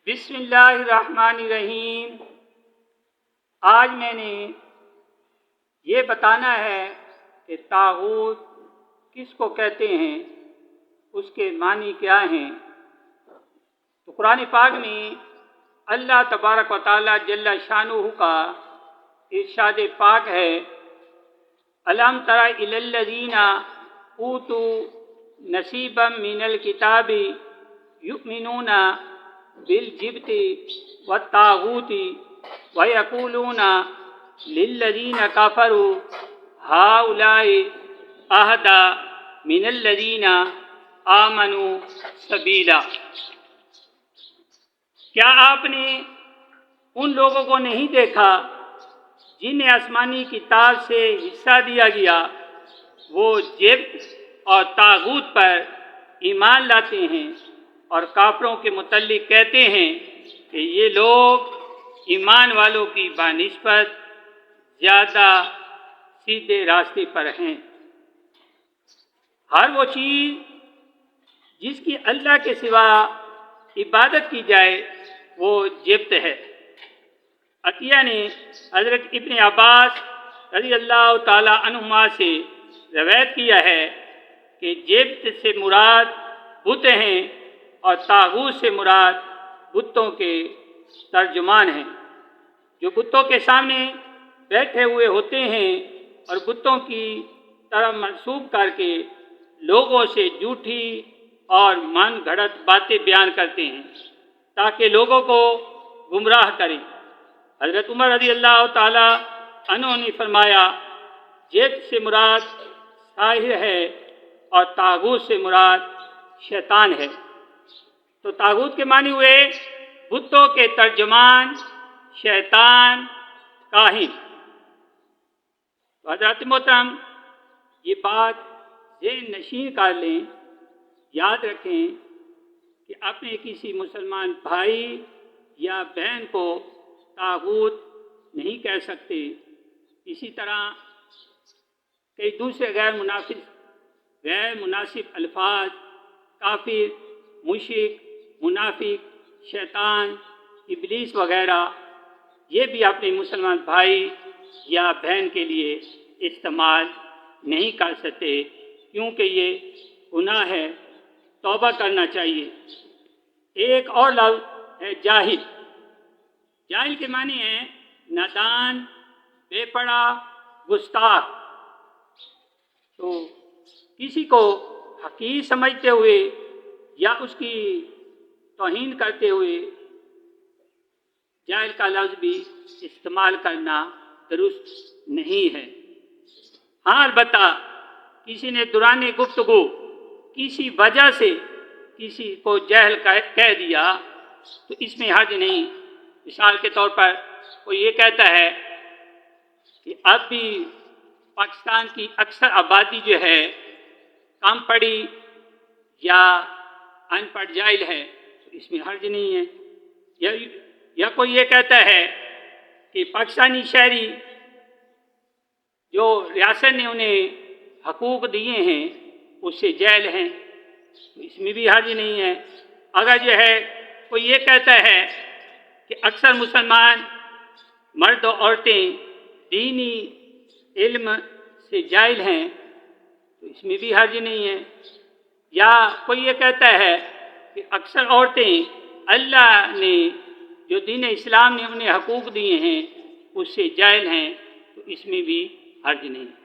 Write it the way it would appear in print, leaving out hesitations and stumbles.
بسم اللہ الرحمن الرحیم۔ آج میں نے یہ بتانا ہے کہ طاغوت کس کو کہتے ہیں، اس کے معنی کیا ہیں۔ تو قرآن پاک میں اللہ تبارک و تعالی جل شانہ کا ارشاد پاک ہے، الم تر الی الذین اوتوا نصیبا من الکتاب یؤمنون بالجبت والطاغوت ویقولون للذین کفروا ہؤلاء اہدی من الذین آمنوا سبیلا۔ کیا آپ نے ان لوگوں کو نہیں دیکھا جنہیں آسمانی کتاب سے حصہ دیا گیا، وہ جبت اور طاغوت پر ایمان لاتے ہیں اور کافروں کے متعلق کہتے ہیں کہ یہ لوگ ایمان والوں کی بنسبت زیادہ سیدھے راستے پر ہیں۔ ہر وہ چیز جس کی اللہ کے سوا عبادت کی جائے وہ جبت ہے۔ عطیہ نے حضرت ابن عباس رضی اللہ تعالی عنہما سے روایت کیا ہے کہ جبت سے مراد بت ہیں اور طاغوت سے مراد بتوں کے ترجمان ہیں، جو بتوں کے سامنے بیٹھے ہوئے ہوتے ہیں اور بتوں کی طرح منسوب کر کے لوگوں سے جھوٹی اور من گھڑت باتیں بیان کرتے ہیں تاکہ لوگوں کو گمراہ کریں۔ حضرت عمر رضی اللہ تعالی عنہ نے فرمایا، جبت سے مراد ساحر ہے اور طاغوت سے مراد شیطان ہے۔ تو طاغوت کے معنی ہوئے بتوں کے ترجمان، شیطان، کاہن۔ تو حضرات محترم، یہ بات ذہن نشین کر لیں، یاد رکھیں کہ اپنے کسی مسلمان بھائی یا بہن کو طاغوت نہیں کہہ سکتے۔ اسی طرح کئی دوسرے غیر مناسب الفاظ، کافر، مشرک، منافق، شیطان، ابلیس وغیرہ، یہ بھی اپنے مسلمان بھائی یا بہن کے لیے استعمال نہیں کر سکتے، کیونکہ یہ گناہ ہے، توبہ کرنا چاہیے۔ ایک اور لفظ ہے جاہل۔ جاہل کے معنی ہیں نادان، بے پڑھا، گستاخ۔ تو کسی کو حقیر سمجھتے ہوئے یا اس کی توہین کرتے ہوئے جاہل کا لفظ بھی استعمال کرنا درست نہیں ہے۔ ہاں، البتہ کسی نے دوران گفتگو کسی وجہ سے کسی کو جاہل کہہ دیا تو اس میں حرج نہیں۔ مثال کے طور پر کوئی یہ کہتا ہے کہ اب بھی پاکستان کی اکثر آبادی جو ہے کم پڑھی یا ان پڑھ جاہل ہے، تو اس میں حرج نہیں ہے۔ یا کوئی یہ کہتا ہے کہ پاکستانی شہری جو ریاست نے انہیں حقوق دیے ہیں اس سے جاہل ہیں، تو اس میں بھی حرج نہیں ہے۔ اگر جو ہے کوئی یہ کہتا ہے کہ اکثر مسلمان مرد و عورتیں دینی علم سے جاہل ہیں، تو اس میں بھی حرج نہیں ہے۔ یا کوئی یہ کہتا ہے کہ اکثر عورتیں اللہ نے جو دین اسلام نے انہیں حقوق دیے ہیں اس سے جاہل ہیں، تو اس میں بھی حرج نہیں ہے۔